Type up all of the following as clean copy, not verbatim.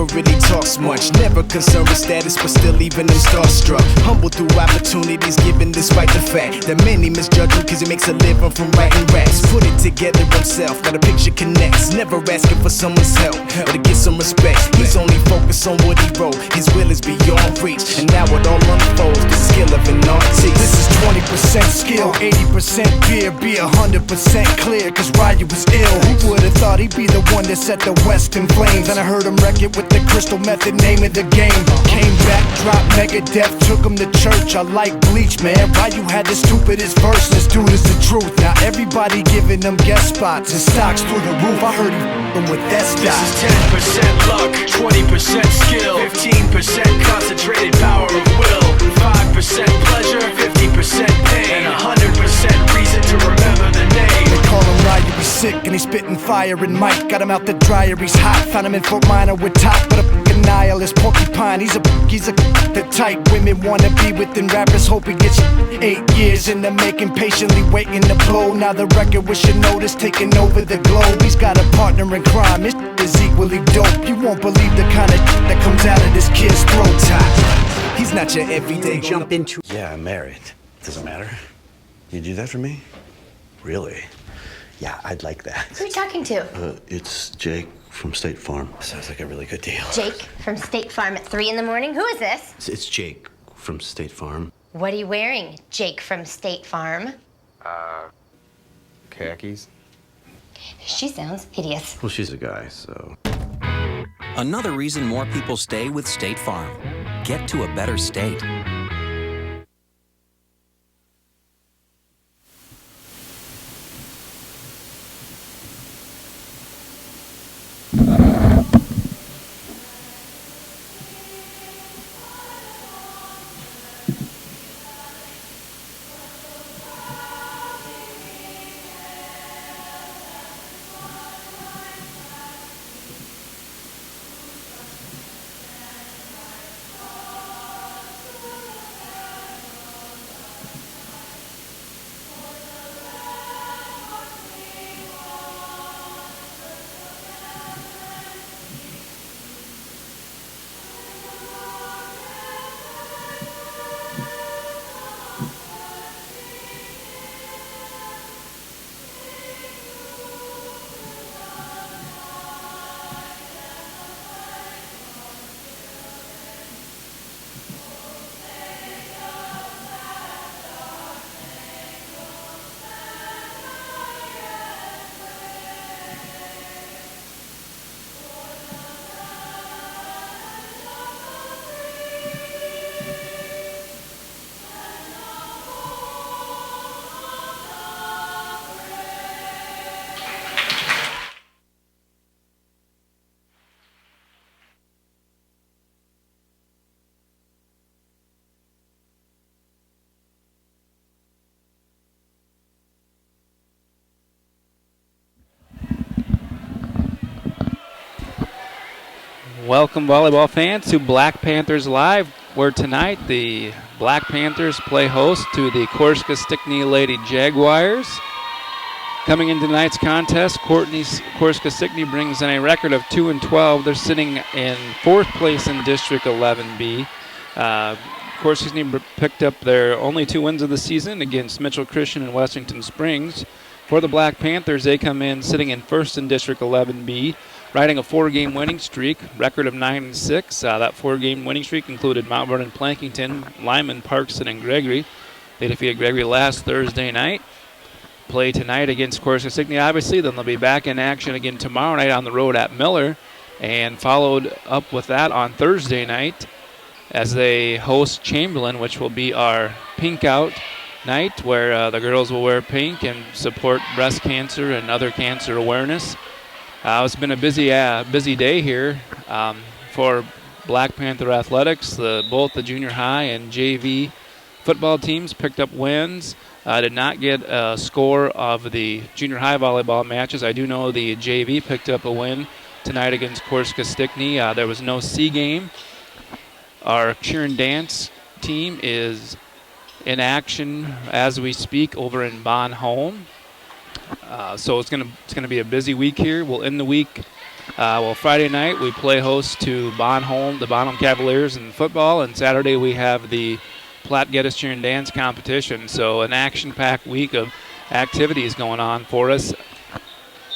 never really talks much. Never concerned with status, but still even them starstruck. Humble through opportunities given despite the fact that many misjudge him cause he makes a living from writing raps. Put it together himself, now the picture connects. Never asking for someone's help or to get some respect. He's only focused on what he wrote. His will is beyond reach, and now it all unfolds. The skill of an artist. This is 20% skill, 80% fear. Be 100% clear, cause Ryu was ill. Who would've thought he'd be the one that set the West in flames? And I heard him wreck it with the crystal method, name of the game. Came back, dropped Megadeth, took him to church. I like Bleach, man. Ryu had the stupidest verse. This dude is the truth. Now everybody giving them guest spots and stocks through the roof. I heard he f***ing with that stock. This is 10% luck, 20% skill, 15% concentrated power of will, 5% pleasure, 50% pain, and 100% reason to remember the name. They call him Ryu, he's sick and he's spitting fire. And Mike got him out the dryer, he's hot. Found him in Fort Minor with top, but a f***ing nihilist porcupine. He's the type women wanna be with, and rappers hope he gets 8 years in the making, patiently waiting to blow. Now the record with your notice taking over the globe. He's got a partner in crime, his is equally dope. You won't believe the kind of that comes out of this kid's throat. He's not your everyday jump into. Yeah, I'm married. Doesn't matter. You do that for me? Really? Yeah, I'd like that. Who are you talking to? It's Jake from State Farm. Sounds like a really good deal. Jake from State Farm at 3 in the morning? Who is this? It's Jake from State Farm. What are you wearing, Jake from State Farm? Khakis. She sounds hideous. Well, she's a guy, so. Another reason more people stay with State Farm. Get to a better state. Welcome, volleyball fans, to Black Panthers Live, where tonight the Black Panthers play host to the Corsica-Stickney Lady Jaguars. Coming into tonight's contest, Corsica-Stickney brings in a record of 2-12. They're sitting in 4th place in District 11B. Corsica-Stickney picked up their only 2 wins of the season against Mitchell Christian and Washington Springs. For the Black Panthers, they come in sitting in 1st in District 11B, riding a 4-game winning streak, record of 9-6. That 4-game winning streak included Mount Vernon, Plankington, Lyman, Parkston, and Gregory. They defeated Gregory last Thursday night. Play tonight against Corsica-Stickney, obviously. Then they'll be back in action again tomorrow night on the road at Miller, and followed up with that on Thursday night as they host Chamberlain, which will be our pink out night, where the girls will wear pink and support breast cancer and other cancer awareness. It's been a busy day here for Black Panther Athletics. Both the junior high and JV football teams picked up wins. Did not get a score of the junior high volleyball matches. I do know the JV picked up a win tonight against Corsica-Stickney. There was no C game. Our cheer and dance team is in action as we speak over in Bon Home. So it's gonna be a busy week here. We'll end the week Friday night we play host to the Bonholm Cavaliers in football, and Saturday we have the Platte-Geddes cheer and dance competition. So an action-packed week of activities going on for us.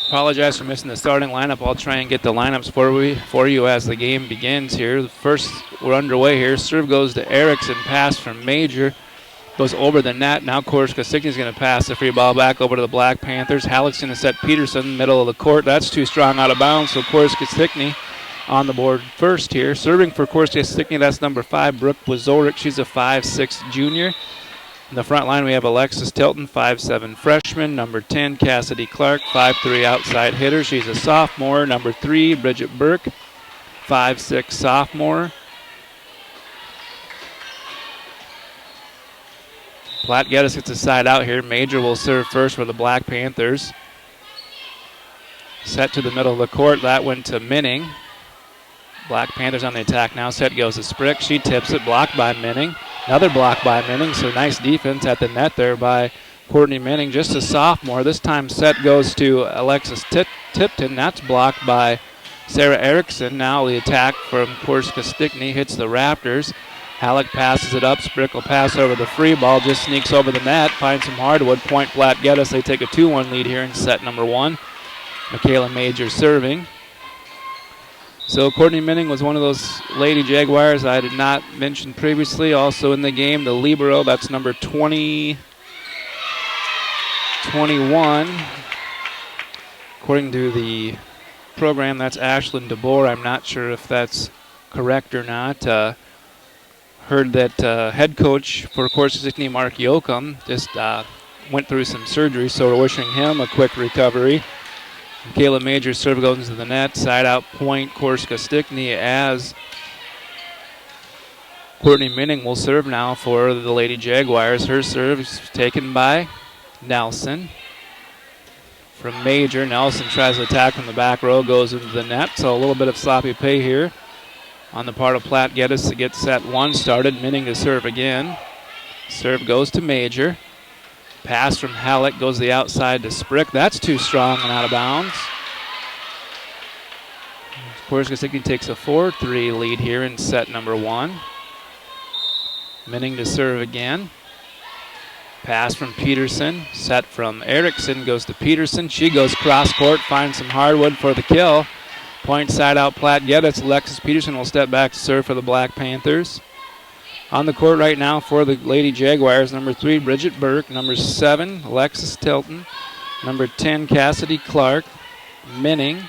Apologize for missing the starting lineup. I'll try and get the lineups for you as the game begins here. First, we're underway here. Serve goes to Erickson, pass from Major. Goes over the net. Now Corsica-Stickney is going to pass the free ball back over to the Black Panthers. Halleck's going to set Peterson, middle of the court. That's too strong out of bounds, so Corsica-Stickney on the board first here. Serving for Corsica-Stickney, that's number 5, Brooke Wazorek. She's a 5'6" junior. In the front line, we have Alexis Tilton, 5'7" freshman. Number 10, Cassidy Clark, 5'3" outside hitter. She's a sophomore. Number 3, Bridget Burke, 5'6" sophomore. Platte-Geddes gets a side out here. Major will serve first for the Black Panthers. Set to the middle of the court. That went to Minning. Black Panthers on the attack now. Set goes to Sprick. She tips it. Blocked by Minning. Another block by Minning. So nice defense at the net there by Courtney Minning. Just a sophomore. This time set goes to Alexis Tipton. That's blocked by Sarah Erickson. Now the attack from Corsica-Stickney hits the Raptors. Halleck passes it up. Sprick will pass over the free ball. Just sneaks over the net. Finds some hardwood. Point Platte-Geddes. They take a 2-1 lead here in set number 1. Michaela Major serving. So Courtney Minning was one of those Lady Jaguars I did not mention previously. Also in the game, the libero, that's number 21. According to the program, that's Ashlyn DeBoer. I'm not sure if that's correct or not. Heard that head coach for Corsica-Stickney, Mark Yoakum, just went through some surgery, so we're wishing him a quick recovery. Michaela Major's serve goes into the net. Side out point, Corsica-Stickney, as Courtney Minning will serve now for the Lady Jaguars. Her serve is taken by Nelson. From Major, Nelson tries to attack from the back row, goes into the net. So a little bit of sloppy play here on the part of Platte-Geddes to get set 1 started. Minning to serve again. Serve goes to Major. Pass from Halleck goes the outside to Sprick. That's too strong and out of bounds. Corsica-Stickney takes a 4-3 lead here in set number 1. Minning to serve again. Pass from Peterson. Set from Erickson goes to Peterson. She goes cross court, finds some hardwood for the kill. Point side out Platte-Geddes. Alexis Peterson will step back to serve for the Black Panthers. On the court right now for the Lady Jaguars, number 3, Bridget Burke. Number 7, Alexis Tilton. Number 10, Cassidy Clark. Minning.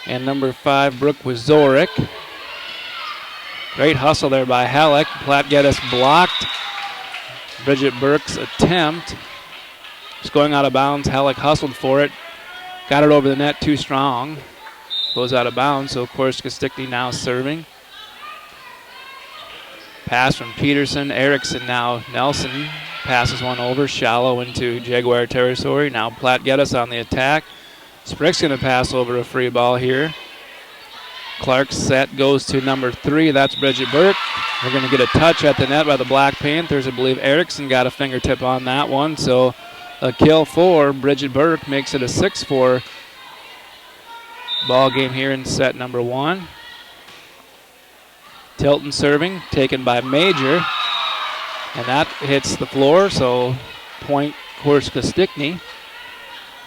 And number 5, Brooke Wazorek. Great hustle there by Halleck. Platte-Geddes blocked Bridget Burke's attempt. It's going out of bounds. Halleck hustled for it. Got it over the net too strong. Goes out of bounds, so Corsica-Stickney now serving. Pass from Peterson. Erickson now. Nelson passes one over. Shallow into Jaguar territory. Now Platte-Geddes on the attack. Sprick's going to pass over a free ball here. Clark's set goes to number 3. That's Bridget Burke. We're going to get a touch at the net by the Black Panthers. I believe Erickson got a fingertip on that one. So a kill for Bridget Burke makes it a 6-4 ball game here in set number 1. Tilton serving, taken by Major, and that hits the floor, so point Corsica-Stickney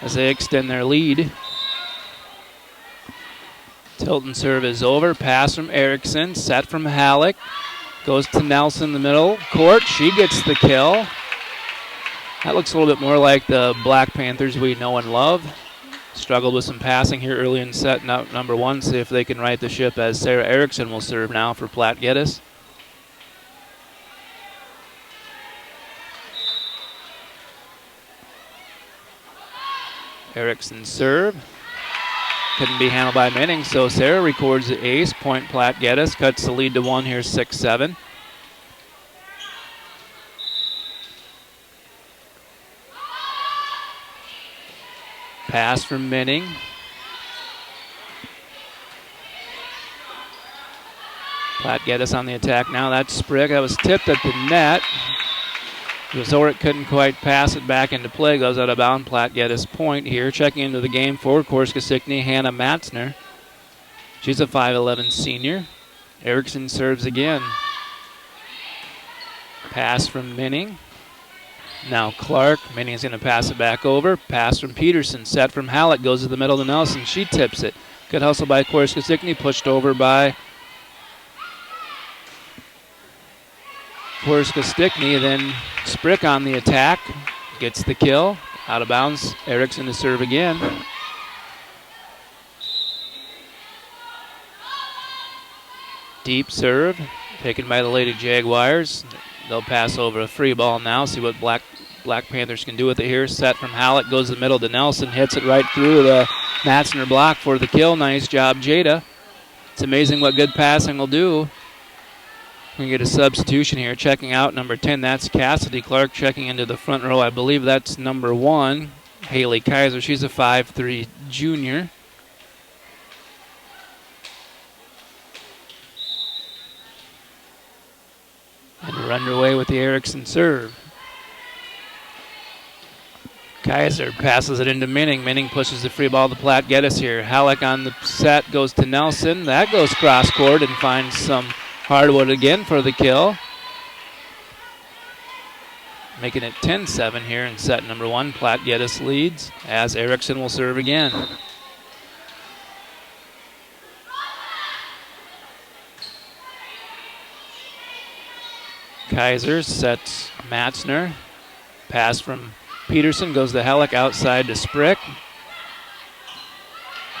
as they extend their lead. Tilton serve is over, pass from Erickson, set from Halleck, goes to Nelson in the middle court, she gets the kill. That looks a little bit more like the Black Panthers we know and love. Struggled with some passing here early in set number 1. See if they can right the ship as Sarah Erickson will serve now for Platte-Geddes. Erickson serve. Couldn't be handled by Minning, so Sarah records the ace. Point Platte-Geddes cuts the lead to 1 here, 6-7. Pass from Minning. Platte-Geddes on the attack now. That's Sprick. That was tipped at the net. Zoric couldn't quite pass it back into play. Goes out of bounds. Platte-Geddes point here. Checking into the game for Corsica-Stickney, Hannah Matzner. She's a 5'11 senior. Erickson serves again. Pass from Minning. Now Clark. Minning's going to pass it back over. Pass from Peterson. Set from Halleck. Goes to the middle to Nelson. She tips it. Good hustle by Corsica-Stickney. Pushed over by Corsica-Stickney. Then Sprick on the attack. Gets the kill. Out of bounds. Erickson to serve again. Deep serve. Taken by the Lady Jaguars. They'll pass over a free ball now. See what Black Panthers can do with it here. Set from Halleck. Goes to the middle to Nelson. Hits it right through the Matzner block for the kill. Nice job, Jada. It's amazing what good passing will do. We get a substitution here. Checking out number 10. That's Cassidy Clark checking into the front row. I believe that's number 1. Haley Kaiser. She's a 5'3 junior. And we're underway with the Erickson serve. Kaiser passes it into Minning. Minning pushes the free ball to Platte-Geddes here. Halleck on the set goes to Nelson. That goes cross court and finds some hardwood again for the kill. Making it 10-7 here in set number 1. Platte-Geddes leads as Erickson will serve again. Kaiser sets Matzner. Pass from Peterson goes to Halleck outside to Sprick.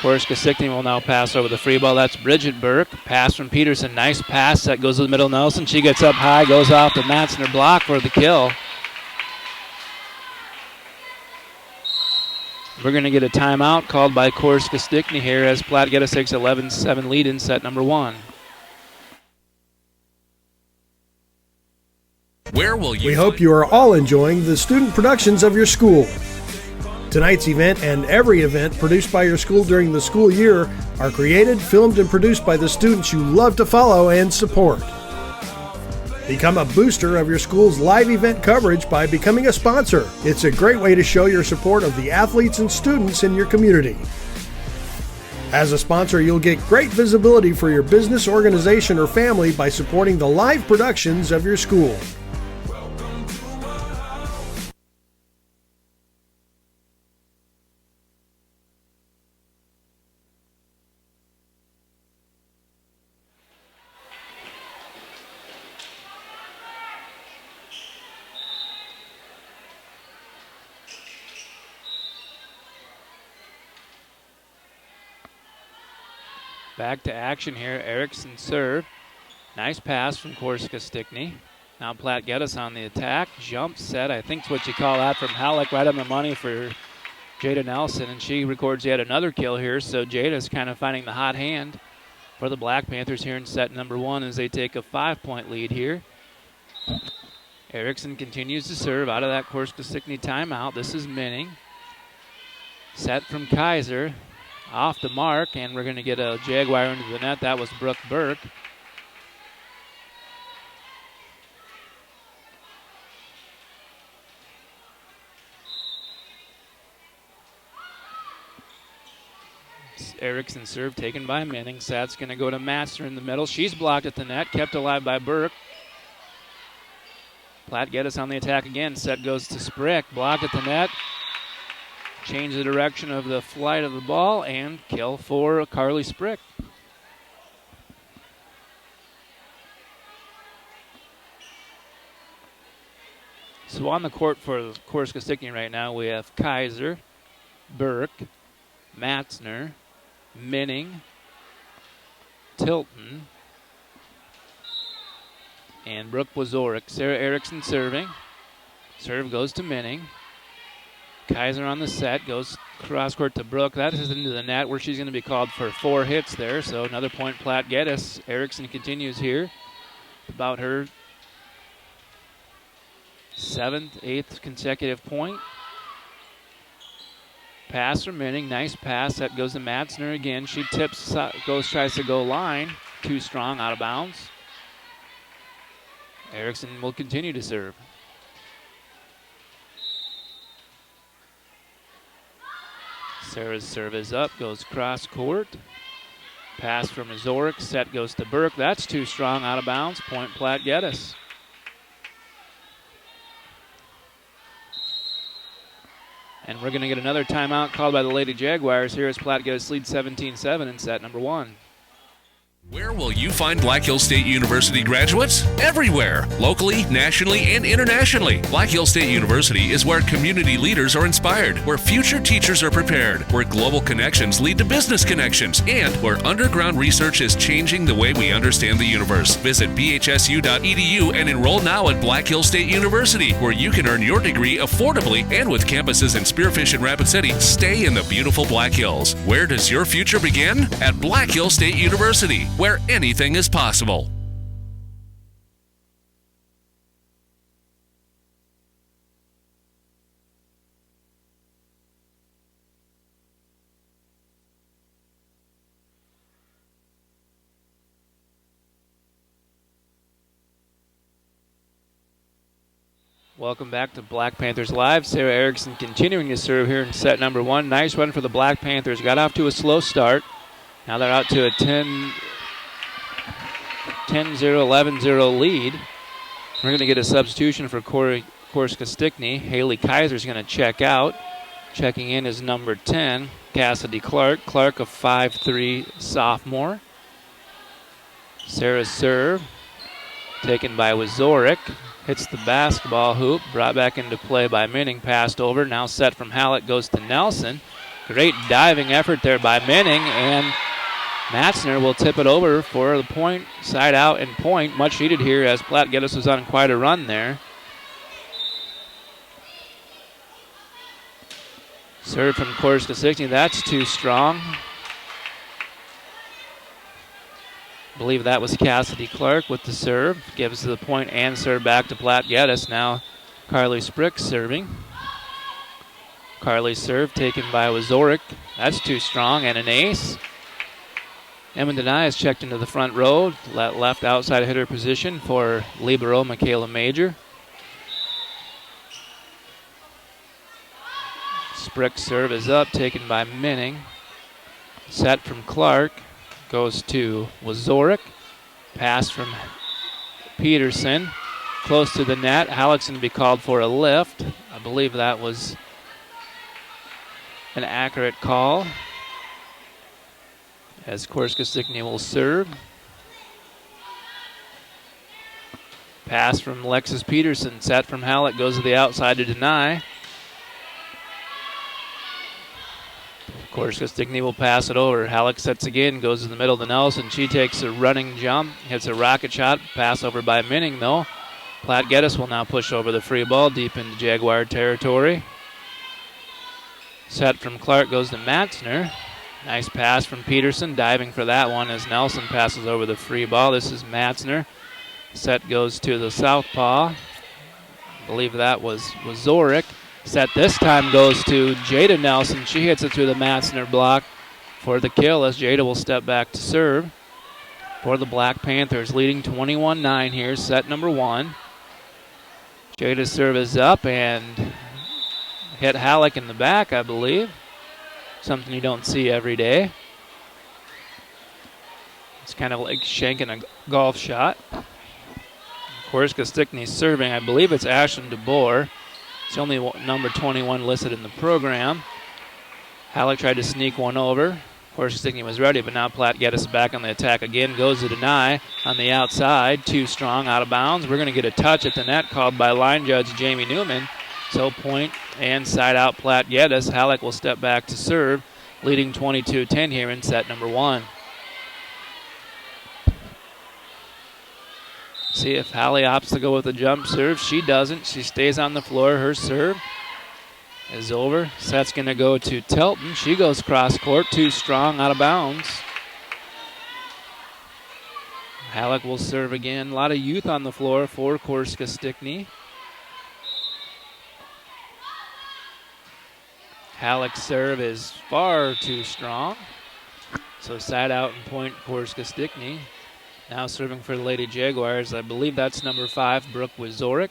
Corsica-Stickney will now pass over the free ball. That's Bridget Burke. Pass from Peterson. Nice pass. That goes to the middle. Nelson. She gets up high. Goes off the Matzner block for the kill. We're going to get a timeout called by Corsica-Stickney here as Platte-Geddes takes 11-7 lead in set number 1. Where will you? We hope you are all enjoying the student productions of your school. Tonight's event and every event produced by your school during the school year are created, filmed, and produced by the students you love to follow and support. Become a booster of your school's live event coverage by becoming a sponsor. It's a great way to show your support of the athletes and students in your community. As a sponsor, you'll get great visibility for your business, organization, or family by supporting the live productions of your school. Back to action here. Erickson serve. Nice pass from Corsica-Stickney. Now Platte-Geddes on the attack. Jump set. I think it's what you call that from Halleck. Right on the money for Jada Nelson. And she records yet another kill here. So Jada's kind of finding the hot hand for the Black Panthers here in set number 1 as they take a 5-point lead here. Erickson continues to serve out of that Corsica-Stickney timeout. This is Minning. Set from Kaiser. Off the mark, and we're going to get a Jaguar into the net. That was Brooke Burke. Erickson serve taken by Minning. Sat's going to go to Matzner in the middle. She's blocked at the net, kept alive by Burke. Platte-Geddes on the attack again. Set goes to Sprick, blocked at the net. Change the direction of the flight of the ball and kill for Carly Sprick. So on the court for Corsica-Stickney right now, we have Kaiser, Burke, Matzner, Minning, Tilton, and Brooke Wazorek. Sarah Erickson serving. Serve goes to Minning. Kaiser on the set, goes cross court to Brooke. That is into the net where she's going to be called for 4 hits there. So another point, Platte-Geddes. Erickson continues here. About her 7th, 8th consecutive point. Pass from Minning, nice pass. That goes to Matzner again. She tips, tries to go line. Too strong, out of bounds. Erickson will continue to serve. Sarah's serve is up, goes cross court. Pass from Azoric, set goes to Burke. That's too strong, out of bounds. Point Platte-Geddes. And we're going to get another timeout called by the Lady Jaguars. Here as Platte-Geddes lead 17-7 in set number 1. Where will you find Black Hills State University graduates? Everywhere, locally, nationally, and internationally. Black Hills State University is where community leaders are inspired, where future teachers are prepared, where global connections lead to business connections, and where underground research is changing the way we understand the universe. Visit bhsu.edu and enroll now at Black Hills State University, where you can earn your degree affordably and with campuses in Spearfish and Rapid City. Stay in the beautiful Black Hills. Where does your future begin? At Black Hills State University, where anything is possible. Welcome back to Black Panthers Live. Sarah Erickson continuing to serve here in set number 1. Nice run for the Black Panthers. Got off to a slow start. Now they're out to a 10-0, 11-0 lead. We're going to get a substitution for Corsica-Stickney. Haley Kaiser's going to check out. Checking in is number 10, Cassidy Clark. Clark, a 5'3" sophomore. Sarah's serve, taken by Wazorek. Hits the basketball hoop, brought back into play by Minning, passed over. Now set from Hallett, goes to Nelson. Great diving effort there by Minning, and Matzner will tip it over for the point, side out and point. Much needed here as Platte-Geddes was on quite a run there. Serve from Corsica-Stickney, that's too strong. I believe that was Cassidy Clark with the serve. Gives the point and serve back to Platte-Geddes. Now Carly Sprick serving. Carly's serve taken by Wazorek. That's too strong and an ace. Emma Denai is checked into the front row. Left outside hitter position for libero Michaela Major. Sprick's serve is up, taken by Minning. Set from Clark. Goes to Wazorek. Pass from Peterson. Close to the net. Halleck's going to be called for a lift. I believe that was an accurate call. As Corsica-Stickney will serve. Pass from Alexis Peterson. Set from Hallett. Goes to the outside to deny. Corsica-Stickney will pass it over. Halleck sets again, goes to the middle to Nelson. She takes a running jump, hits a rocket shot. Pass over by Minning, though. Platte-Geddes will now push over the free ball deep into Jaguar territory. Set from Clark goes to Matzner. Nice pass from Peterson, diving for that one as Nelson passes over the free ball. This is Matzner. Set goes to the southpaw. I believe that was Wazorek. Set this time goes to Jada Nelson. She hits it through the Matzner block for the kill as Jada will step back to serve for the Black Panthers, leading 21-9 here, set number 1. Jada's serve is up and hit Halleck in the back, I believe. Something you don't see every day. It's kind of like shanking a golf shot. Corsica-Stickney serving. I believe it's Ashlyn DeBoer. It's only number 21 listed in the program. Halleck tried to sneak one over. Corsica-Stickney was ready, but now Platte-Geddes is back on the attack again. Goes to deny on the outside. Too strong, out of bounds. We're going to get a touch at the net called by line judge Jamie Newman. So point and side out Platte-Geddes. Halleck will step back to serve, leading 22-10 here in set number 1. See if Hallie opts to go with a jump serve. She doesn't. She stays on the floor. Her serve is over. Set's going to go to Telton. She goes cross court. Too strong, out of bounds. Halleck will serve again. A lot of youth on the floor for Corsica-Stickney. Halleck's serve is far too strong. So side out and point Corsica-Stickney. Now serving for the Lady Jaguars. I believe that's number 5, Brooke Wazorek.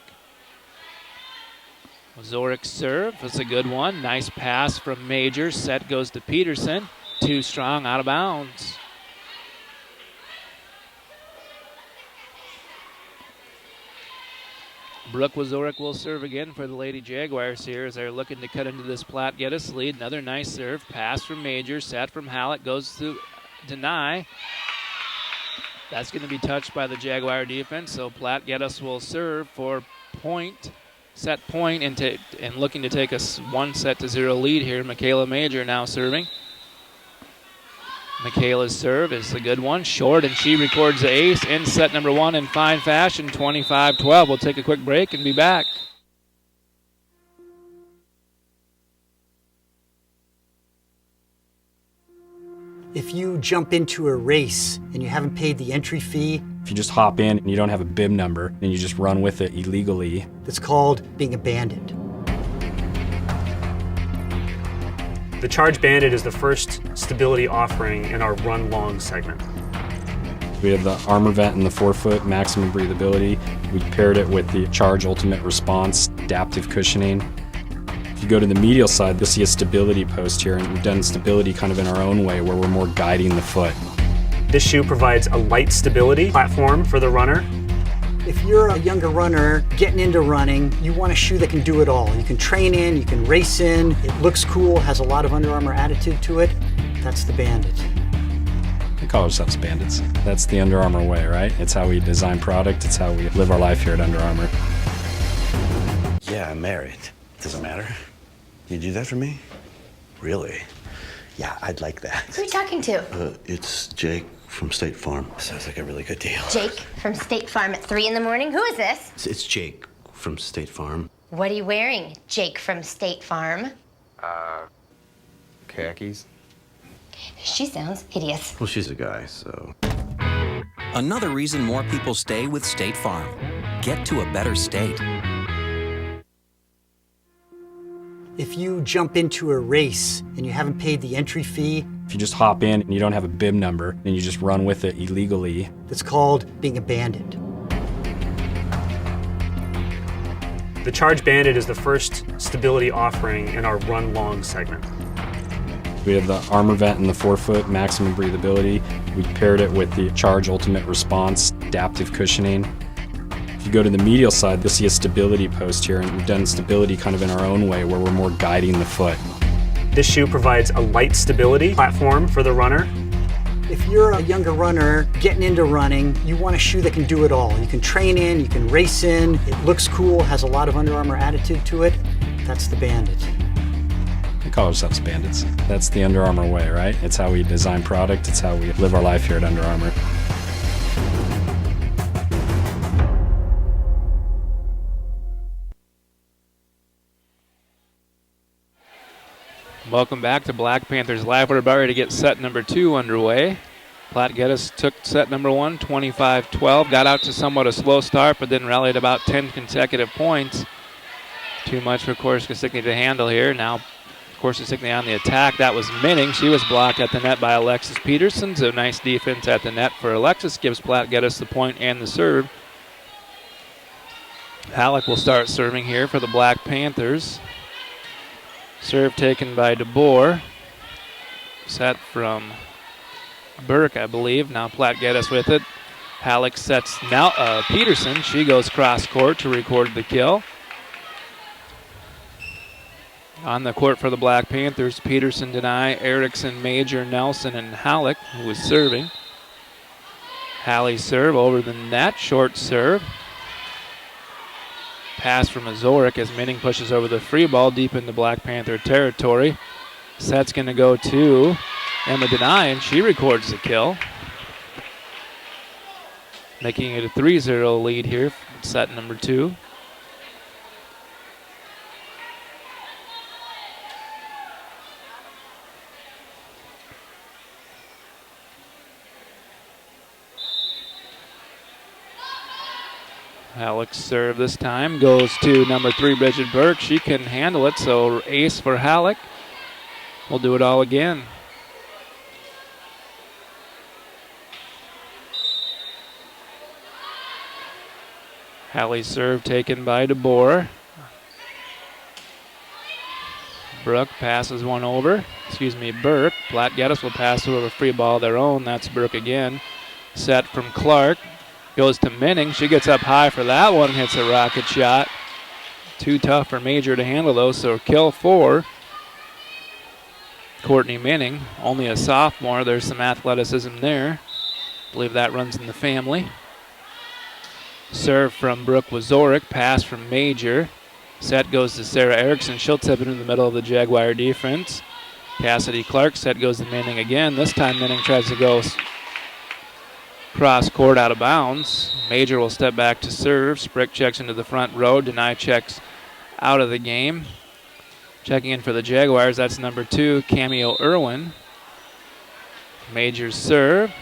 Zorik's serve. That's a good one. Nice pass from Major. Set goes to Peterson. Too strong, out of bounds. Brooke Wazorik will serve again for the Lady Jaguars here as they're looking to cut into this Platte-Geddes lead. Another nice serve. Pass from Major. Set from Halleck. Goes to deny. That's going to be touched by the Jaguar defense, so Platte-Geddes will serve for point. Set point and looking to take a 1-0 lead here. Michaela Major now serving. Michaela's serve is a good one, short, and she records the ace in set number 1 in fine fashion, 25-12. We'll take a quick break and be back. If you jump into a race and you haven't paid the entry fee, if you just hop in and you don't have a bib number and you just run with it illegally, it's called being a bandit. The Charge Bandit is the first stability offering in our run long segment. we have the armor vent and the forefoot maximum breathability. We paired it with the Charge Ultimate Response adaptive cushioning. If you go to the medial side, you'll see a stability post here, and we've done stability kind of in our own way where we're more guiding the foot. This shoe provides a light stability platform for the runner. If you're a younger runner getting into running, you want a shoe that can do it all. You can train in, you can race in, it looks cool, has a lot of Under Armour attitude to it. That's the Bandit. We call ourselves bandits. That's the Under Armour way, right? It's how we design product, it's how we live our life here at Under Armour. Yeah, I'm married. Does it matter? You do that for me? Really? Yeah, I'd like that. Who are you talking to? It's Jake from State Farm. Sounds like a really good deal. Jake from State Farm at 3 in the morning? Who is this? It's Jake from State Farm. What are you wearing, Jake from State Farm? Khakis. She sounds hideous. Well, she's a guy, so. Another reason more people stay with State Farm. Get to a better state. If you jump into a race and you haven't paid the entry fee, if you just hop in and you don't have a bib number and you just run with it illegally, it's called being a bandit. The Charge Bandit is the first stability offering in our run long segment. we have the armor vent and the forefoot maximum breathability. We paired it with the Charge Ultimate Response adaptive cushioning. If you go to the medial side, you'll see a stability post here, and we've done stability kind of in our own way where we're more guiding the foot. This shoe provides a light stability platform for the runner. If you're a younger runner getting into running, you want a shoe that can do it all. You can train in, you can race in, it looks cool, has a lot of Under Armour attitude to it. That's the Bandit. We call ourselves bandits. That's the Under Armour way, right? It's how we design product, it's how we live our life here at Under Armour. Welcome back to Black Panthers Live. We're about ready to get set number 2 underway. Platte-Geddes took set number 1, 25-12. Got out to somewhat a slow start, but then rallied about 10 consecutive points. Too much for Corsica-Stickney to handle here. Now Corsica-Stickney on the attack. That was Minning. She was blocked at the net by Alexis Peterson. So nice defense at the net for Alexis. Gives Platte-Geddes the point and the serve. Halleck will start serving here for the Black Panthers. Serve taken by DeBoer. Set from Burke, I believe. Now Platte-Geddes with it. Halleck sets now Peterson. She goes cross court to record the kill. On the court for the Black Panthers, Peterson, Deny, Erickson, Major, Nelson, and Halleck, who was serving. Halley's serve over the net. Short serve. Pass from Azoric as Minning pushes over the free ball deep into Black Panther territory. Set's going to go to Emma Deny, and she records the kill. Making it a 3-0 lead here, set number 2. Halleck's serve this time goes to number 3, Bridget Burke. She can handle it, so ace for Halleck. We'll do it all again. Halley's serve taken by DeBoer. Brooke passes one over. Burke. Platte-Geddes will pass over a free ball of their own. That's Brooke again. Set from Clark. Goes to Minning. She gets up high for that one. Hits a rocket shot. Too tough for Major to handle those, so kill 4. Courtney Minning, only a sophomore. There's some athleticism there. I believe that runs in the family. Serve from Brooke Wazorek. Pass from Major. Set goes to Sarah Erickson. She'll tip it in the middle of the Jaguar defense. Cassidy Clark. Set goes to Minning again. This time Minning tries to go cross court out of bounds. Major will step back to serve. Sprick checks into the front row. Deny checks out of the game. Checking in for the Jaguars, that's number 2, Cameo Irwin. Major's serve.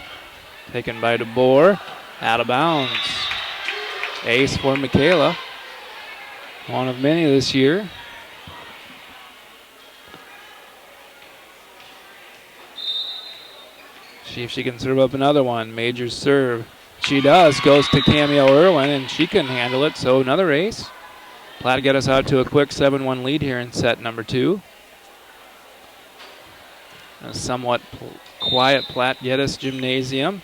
Taken by DeBoer. Out of bounds. Ace for Michaela. One of many this year. See if she can serve up another one. Major's serve. She does. Goes to Cameo Irwin, and she couldn't handle it, so another ace. Platte-Geddes out to a quick 7-1 lead here in set number 2. A somewhat quiet Platte-Geddes gymnasium.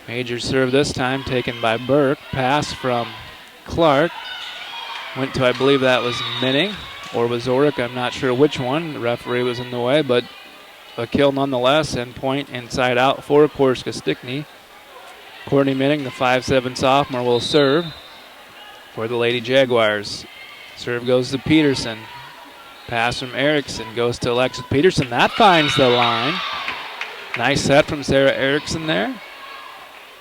Major serve this time taken by Burke. Pass from Clark. Went to, I believe that was Minning or Wazorek. I'm not sure which one. The referee was in the way, but a kill nonetheless, and point inside out for Corsica-Stickney. Courtney Minning, the 5'7" sophomore, will serve for the Lady Jaguars. Serve goes to Peterson. Pass from Erickson goes to Alexis Peterson. That finds the line. Nice set from Sarah Erickson there.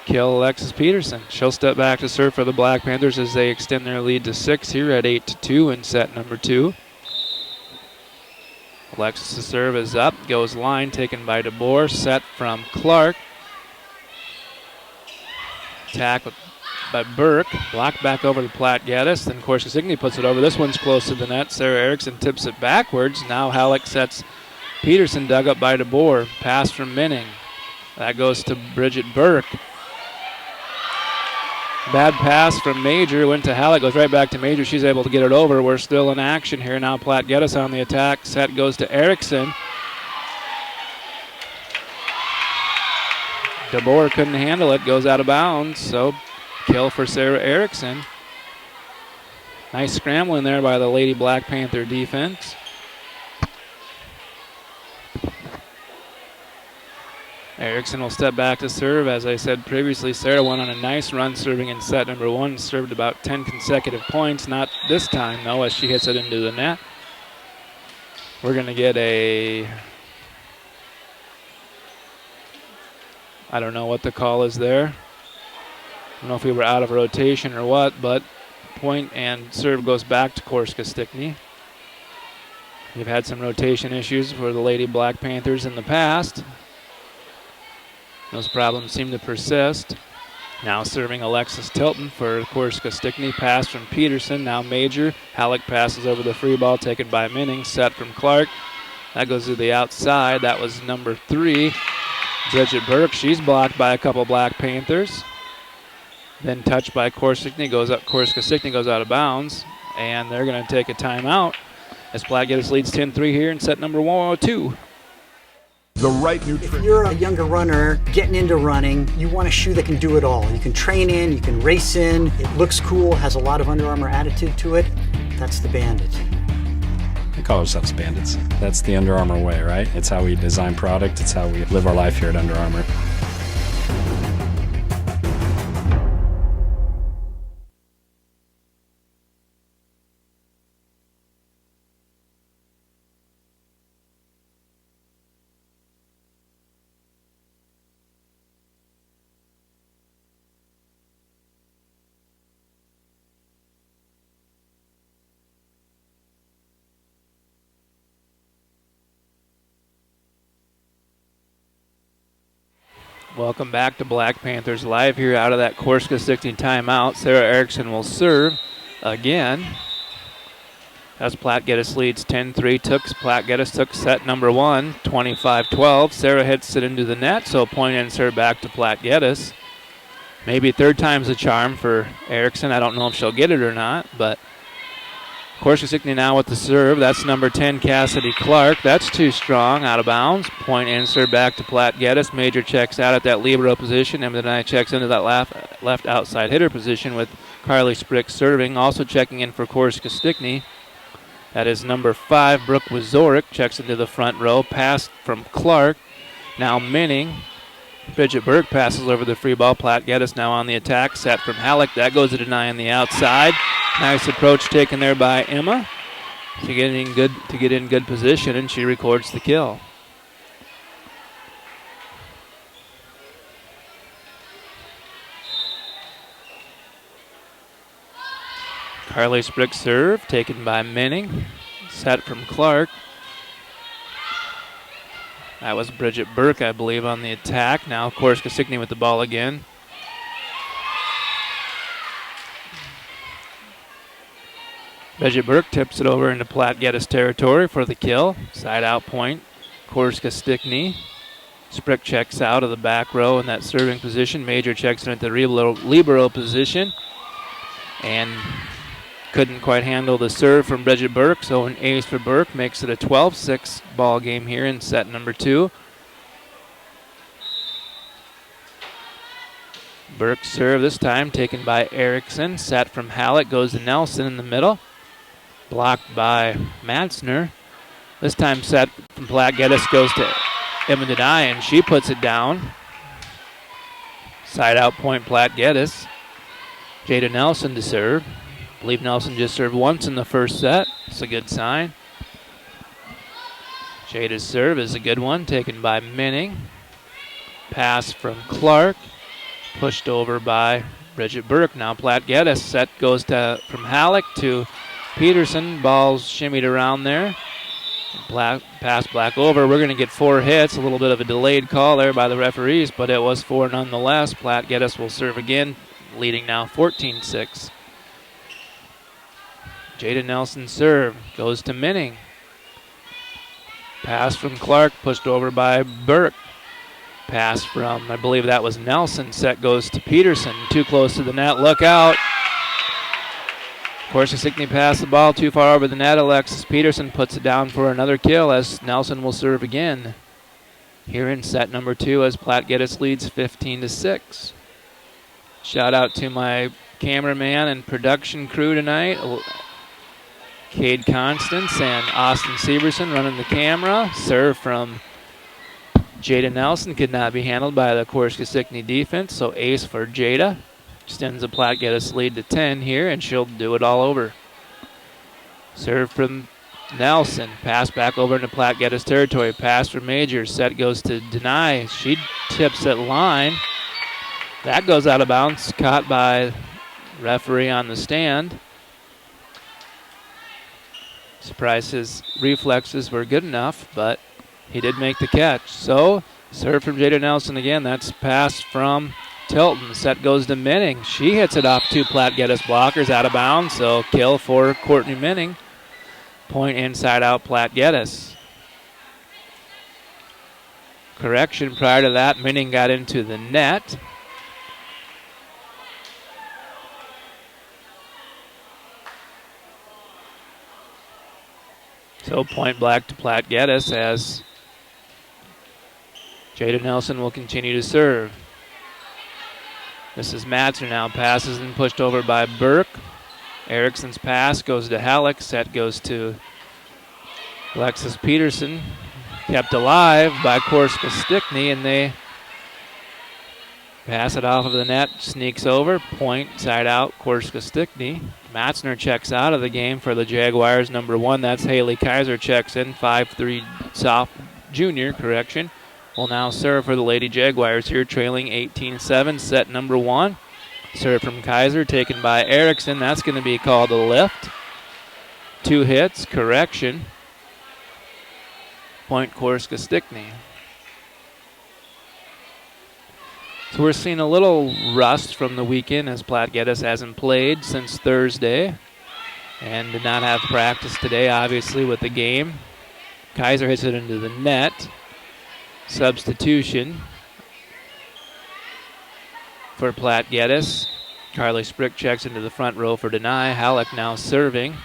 Kill Alexis Peterson. She'll step back to serve for the Black Panthers as they extend their lead to 6 here at 8-2 in set number 2. Alexis' serve is up. Goes line taken by DeBoer. Set from Clark. Tackle by Burke. Blocked back over to Platte-Geddes. Then Corsica-Stickney puts it over. This one's close to the net. Sarah Erickson tips it backwards. Now Halleck sets Peterson, dug up by DeBoer. Pass from Minning. That goes to Bridget Burke. Bad pass from Major. Went to Halleck. Goes right back to Major. She's able to get it over. We're still in action here. Now Platte-Geddes on the attack. Set goes to Erickson. DeBoer couldn't handle it. Goes out of bounds. So kill for Sarah Erickson. Nice scrambling there by the Lady Black Panther defense. Erickson will step back to serve. As I said previously, Sarah went on a nice run serving in set number 1. Served about 10 consecutive points. Not this time, though, as she hits it into the net. We're going to get a... I don't know what the call is there. I don't know if we were out of rotation or what, but point and serve goes back to Corsica-Stickney. We've had some rotation issues for the Lady Black Panthers in the past. Those problems seem to persist. Now serving Alexis Tilton for Corsica-Stickney. Pass from Peterson. Now Major. Halleck passes over the free ball taken by Minning. Set from Clark. That goes to the outside. That was number 3, Bridget Burke. She's blocked by a couple Black Panthers. Then touched by Corsica-Stickney. Corsica-Stickney goes out of bounds. And they're going to take a timeout as Platte-Geddes leads 10-3 here in set number 2. The right nutrition. If you're a younger runner getting into running, you want a shoe that can do it all. You can train in, you can race in, it looks cool, has a lot of Under Armour attitude to it. That's the Bandit. We call ourselves Bandits. That's the Under Armour way, right? It's how we design product. It's how we live our life here at Under Armour. Welcome back to Black Panthers Live here out of that Corsica-Stickney timeout. Sarah Erickson will serve again. As Platte-Geddes leads 10-3. Platte-Geddes took set number 1, 25-12. Sarah hits it into the net, so point and serve back to Platte-Geddes. Maybe third time's a charm for Erickson. I don't know if she'll get it or not, but Corsica-Stickney now with the serve. That's number 10, Cassidy Clark. That's too strong, out of bounds. Point in, serve back to Platte-Geddes. Major checks out at that libero position. Emma checks into that left outside hitter position with Carly Sprick serving. Also checking in for Corsica-Stickney. That is number 5, Brooke Wazorek. Checks into the front row. Pass from Clark. Now Minning. Bridget Burke passes over the free ball. Platte-Geddes now on the attack. Set from Halleck. That goes to deny on the outside. Nice approach taken there by Emma to get in good position, and she records the kill. Carly Sprick serve taken by Minning. Set from Clark. That was Bridget Burke, I believe, on the attack. Now Corsica-Stickney with the ball again. Bridget Burke tips it over into Platte-Geddes territory for the kill. Side out point. Corsica-Stickney. Sprick checks out of the back row in that serving position. Major checks in at the libero position. And couldn't quite handle the serve from Bridget Burke, so an ace for Burke makes it a 12-6 ball game here in set number 2. Burke's serve this time taken by Erickson. Set from Halleck, goes to Nelson in the middle. Blocked by Matzner. This time set from Platte-Geddes goes to Emma Denai, and she puts it down. Side out point Platte-Geddes. Jada Nelson to serve. I believe Nelson just served once in the first set. It's a good sign. Jada's serve is a good one, taken by Minning. Pass from Clark. Pushed over by Bridget Burke. Now Platte-Geddes. Set goes from Halleck to Peterson. Ball's shimmied around there. Pass black over. We're going to get 4 hits. A little bit of a delayed call there by the referees, but it was 4 nonetheless. Platte-Geddes will serve again, leading now 14-6. Jada Nelson serve goes to Minning. Pass from Clark, pushed over by Burke. Pass from, I believe that was Nelson. Set goes to Peterson. Too close to the net. Look out. Corsica-Stickney passed the ball too far over the net. Alexis Peterson puts it down for another kill as Nelson will serve again. Here in set number 2 as Platte-Geddes leads 15-6. Shout out to my cameraman and production crew tonight. Cade Constance and Austin Severson running the camera. Serve from Jada Nelson could not be handled by the Corsica-Stickney defense, so ace for Jada. Extends the Platte-Geddes lead to 10 here, and she'll do it all over. Serve from Nelson. Pass back over into Platte-Geddes territory. Pass from Major. Set goes to Denai. She tips at line. That goes out of bounds. Caught by referee on the stand. Surprised his reflexes were good enough, but he did make the catch. So, serve from Jada Nelson again. That's pass from Tilton. Set goes to Minning. She hits it off 2 Platte-Geddes blockers out of bounds, so kill for Courtney Minning. Point inside out Platte-Geddes. Correction prior to that, Minning got into the net. So point black to Platte-Geddes as Jada Nelson will continue to serve. This is Matzer now. Passes and pushed over by Burke. Erickson's pass goes to Halleck. Set goes to Alexis Peterson. Kept alive by Corsica-Stickney, and they pass it off of the net. Sneaks over. Point side out Corsica-Stickney. Matzner checks out of the game for the Jaguars. Number 1, that's Haley Kaiser, checks in. 5'3" junior, correction. Will now serve for the Lady Jaguars here, trailing 18-7. Set number 1. Serve from Kaiser, taken by Erickson. That's going to be called a lift. 2 hits, correction. Point Corsica-Stickney. So we're seeing a little rust from the weekend as Platte-Geddes hasn't played since Thursday and did not have practice today, obviously, with the game. Kaiser hits it into the net. Substitution for Platte-Geddes. Carly Sprick checks into the front row for Denai. Halleck now serving.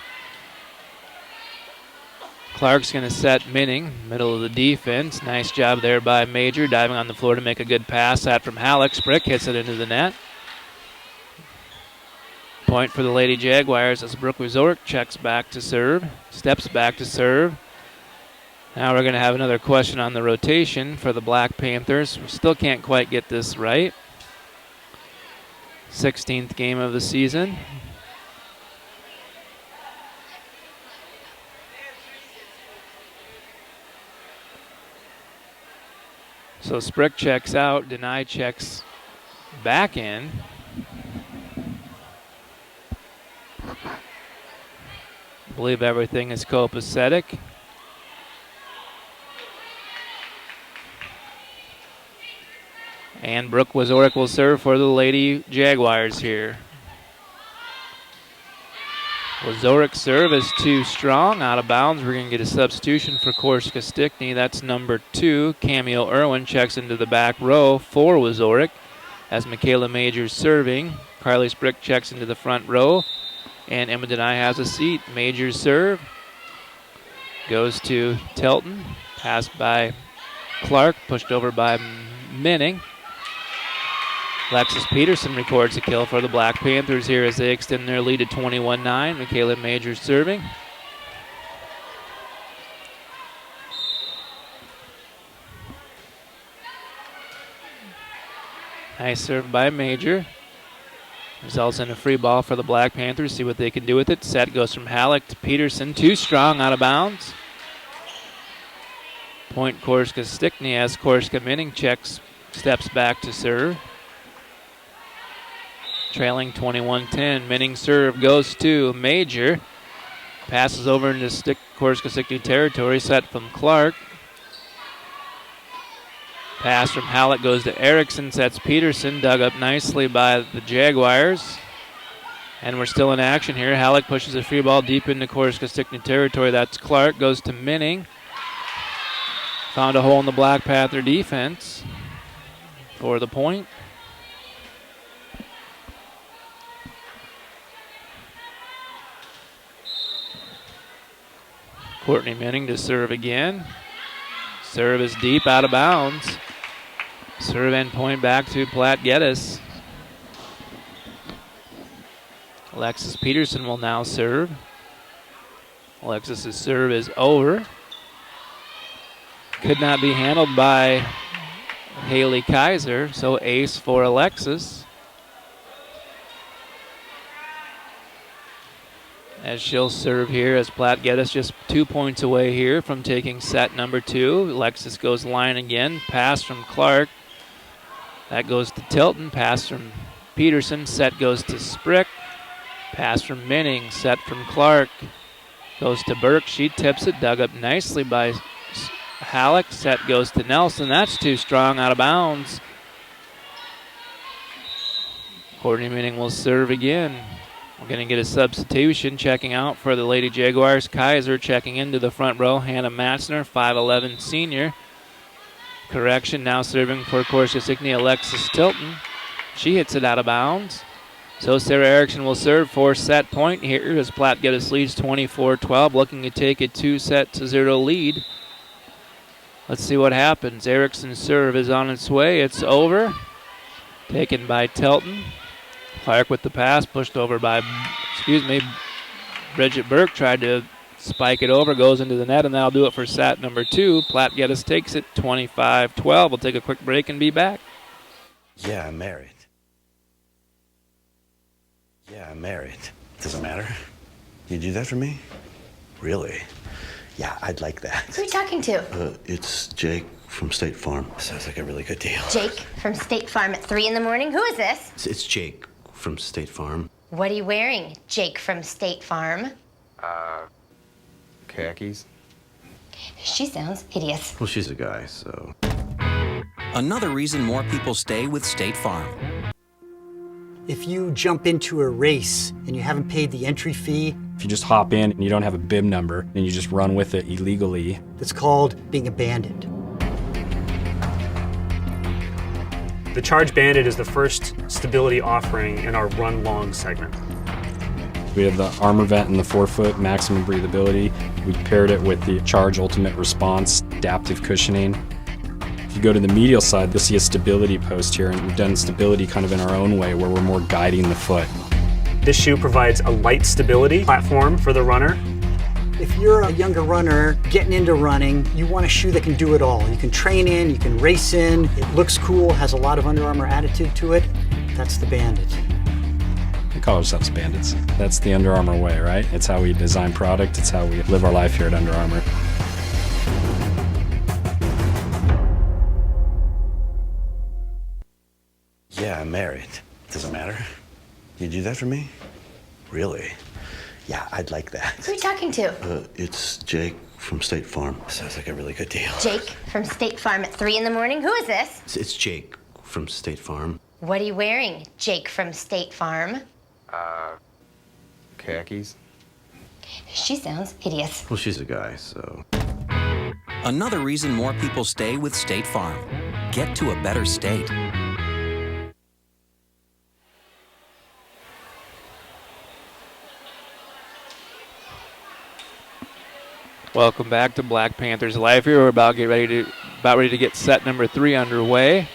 Clark's going to set Minning, middle of the defense. Nice job there by Major, diving on the floor to make a good pass. That from Halleck. Sprick hits it into the net. Point for the Lady Jaguars as Brooke Wazorek checks back to serve, steps back to serve. Now we're going to have another question on the rotation for the Black Panthers. We still can't quite get this right. 16th game of the season. So Sprick checks out, Deny checks back in. I believe everything is copacetic. And Brooke Wazorek will serve for the Lady Jaguars here. Wazorek's serve is too strong, out of bounds. We're going to get a substitution for Corsica-Stickney. That's number 2. Cameo Irwin checks into the back row for Wazorek as Michaela Major's serving. Carly Sprick checks into the front row. And Emma Denai has a seat. Major's serve goes to Tilton. Passed by Clark, pushed over by Minning. Alexis Peterson records a kill for the Black Panthers here as they extend their lead to 21-9. Michaela Major serving. Nice serve by Major. Results in a free ball for the Black Panthers. See what they can do with it. Set goes from Halleck to Peterson. Too strong, out of bounds. Point Corsica-Stickney as Corsica Minning steps back to serve. Trailing 21-10. Minning serve goes to Major. Passes over into Corsica-Stickney territory. Set from Clark. Pass from Halleck goes to Erickson. Sets Peterson. Dug up nicely by the Jaguars. And we're still in action here. Halleck pushes a free ball deep into Corsica-Stickney territory. That's Clark. Goes to Minning. Found a hole in the Black Panther defense for the point. Courtney Minning to serve again. Serve is deep, out of bounds. Serve and point back to Platte-Geddes. Alexis Peterson will now serve. Alexis's serve is over. Could not be handled by Haley Kaiser, so ace for Alexis. As she'll serve here as Platte-Geddes just 2 points away here from taking set number 2. Alexis goes line again. Pass from Clark. That goes to Tilton. Pass from Peterson. Set goes to Sprick. Pass from Minning. Set from Clark. Goes to Burke. She tips it. Dug up nicely by Halleck. Set goes to Nelson. That's too strong, out of bounds. Courtney Minning will serve again. We're going to get a substitution checking out for the Lady Jaguars. Kaiser checking into the front row. Hannah Matzner, 5'11 senior. Correction, now serving for Corsica-Stickney, Alexis Tilton. She hits it out of bounds. So Sarah Erickson will serve for set point here as Platte-Geddes leads 24-12, looking to take a 2-0 lead. Let's see what happens. Erickson's serve is on its way. It's over. Taken by Tilton. Clark with the pass, pushed over by, Bridget Burke tried to spike it over, goes into the net, and that'll do it for set number 2. Platte-Geddes takes it 25-12. We'll take a quick break and be back. Yeah, I'm married. Yeah, I'm married. Doesn't matter. You do that for me? Really? Yeah, I'd like that. Who are you talking to? It's Jake from State Farm. Sounds like a really good deal. Jake from State Farm at 3 in the morning? Who is this? It's Jake from State Farm. What are you wearing, Jake from State Farm? Khakis. She sounds hideous. Well, she's a guy, so. Another reason more people stay with State Farm. If you jump into a race and you haven't paid the entry fee, If you just hop in and you don't have a bib number and you just run with it illegally, that's called being abandoned. The Charge Bandit is the first stability offering in our run long segment. We have the armor vent in the forefoot, maximum breathability. We paired it with the charge ultimate response, adaptive cushioning. If you go to the medial side, you'll see a stability post here, and we've done stability kind of in our own way where we're more guiding the foot. This shoe provides a light stability platform for the runner. If you're a younger runner getting into running, you want a shoe that can do it all. You can train in, you can race in, it looks cool, has a lot of Under Armour attitude to it. That's the Bandit. We call ourselves bandits. That's the Under Armour way, right? It's how we design product, it's how we live our life here at Under Armour. Yeah, I'm married. Does it matter? You do that for me? Really? Yeah, I'd like that. Who are you talking to? It's Jake from State Farm. Sounds like a really good deal. Jake from State Farm at 3 in the morning? Who is this? It's Jake from State Farm. What are you wearing, Jake from State Farm? Khakis. She sounds hideous. Well, she's a guy, so... Another reason more people stay with State Farm. Get to a better state. Welcome back to Black Panthers Live here. We're about ready to get set number 3 underway.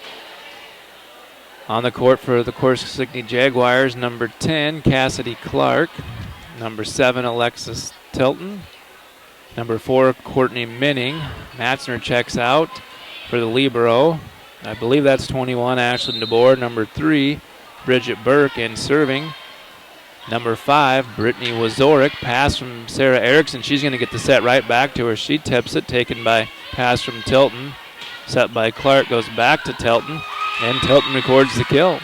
On the court for the Corsica-Stickney Jaguars, number 10, Cassidy Clark. Number 7, Alexis Tilton. Number 4, Courtney Minning. Matzner checks out for the libero. I believe that's 21, Ashlyn DeBoer. Number 3, Bridget Burke, and serving. Number 5, Brittany Wazorek. Pass from Sarah Erickson. She's going to get the set right back to her. She tips it, taken by pass from Tilton. Set by Clark, goes back to Tilton, and Tilton records the kill.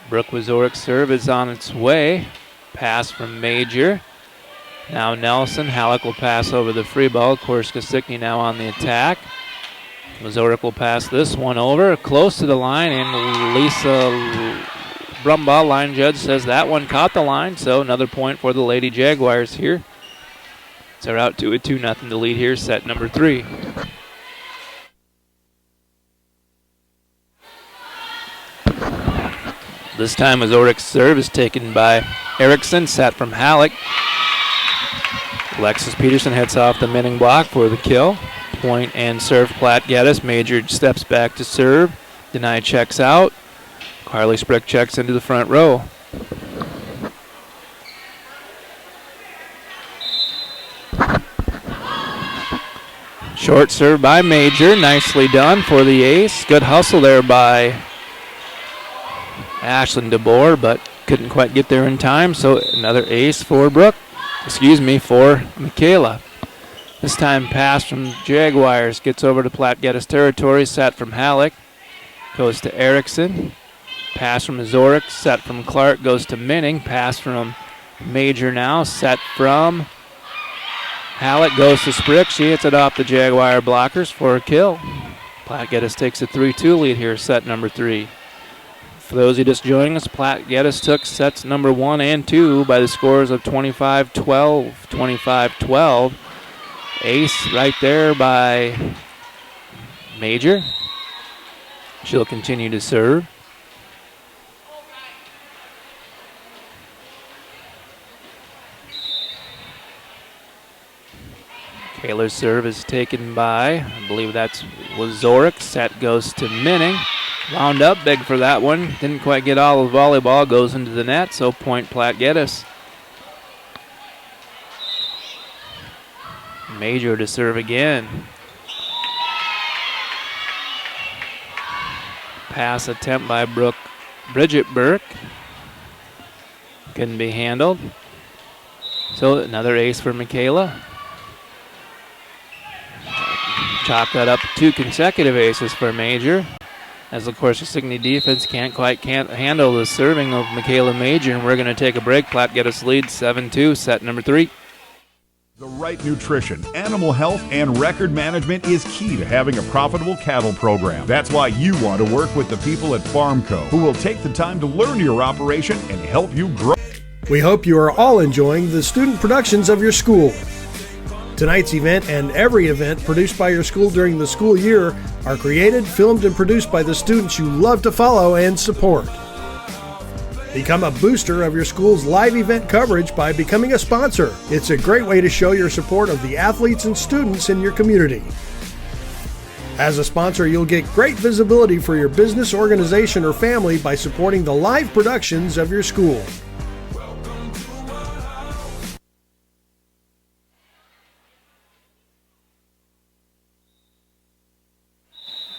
Brooke Wazorek's serve is on its way. Pass from Major. Now Nelson. Halleck will pass over the free ball. Corsica-Stickney now on the attack. Wazorek will pass this one over. Close to the line, and Lisa Brumbaugh, line judge, says that one caught the line, so another point for the Lady Jaguars here. So they're out to a 2-0 to lead here, set number 3. This time Wazorek's serve is taken by Erickson, set from Halleck. Alexis Peterson heads off the Minning block for the kill. Point and serve Platte-Geddes. Major steps back to serve. Deny checks out. Carly Sprick checks into the front row. Short serve by Major. Nicely done for the ace. Good hustle there by Ashlyn DeBoer, but couldn't quite get there in time. So another ace for Brooke. For Michaela. This time pass from Jaguars. Gets over to Platte-Geddes territory. Set from Halleck. Goes to Erickson. Pass from Azorek. Set from Clark. Goes to Minning. Pass from Major now. Set from Halleck. Goes to Sprick. She hits it off the Jaguar blockers for a kill. Platte-Geddes takes a 3-2 lead here, set number 3. For those who just joining us, Platte-Geddes took sets number 1 and 2 by the scores of 25-12, 25-12. Ace right there by Major. She'll continue to serve. Kaler's serve is taken by, I believe that's Wazorek. Set goes to Minning. Wound up big for that one. Didn't quite get all of the volleyball. Goes into the net, so point Platte-Geddes. Major to serve again. Pass attempt by Bridget Burke. Couldn't be handled. So another ace for Michaela. Chalk that up 2 consecutive aces for Major. As of course the Stickney defense can't handle the serving of Michaela Major, and we're going to take a break. Platte-Geddes lead 7-2, set number 3. The right nutrition, animal health, and record management is key to having a profitable cattle program. That's why you want to work with the people at Farmco, who will take the time to learn your operation and help you grow. We hope you are all enjoying the student productions of your school. Tonight's event and every event produced by your school during the school year are created, filmed, and produced by the students you love to follow and support. Become a booster of your school's live event coverage by becoming a sponsor. It's a great way to show your support of the athletes and students in your community. As a sponsor, you'll get great visibility for your business, organization, or family by supporting the live productions of your school.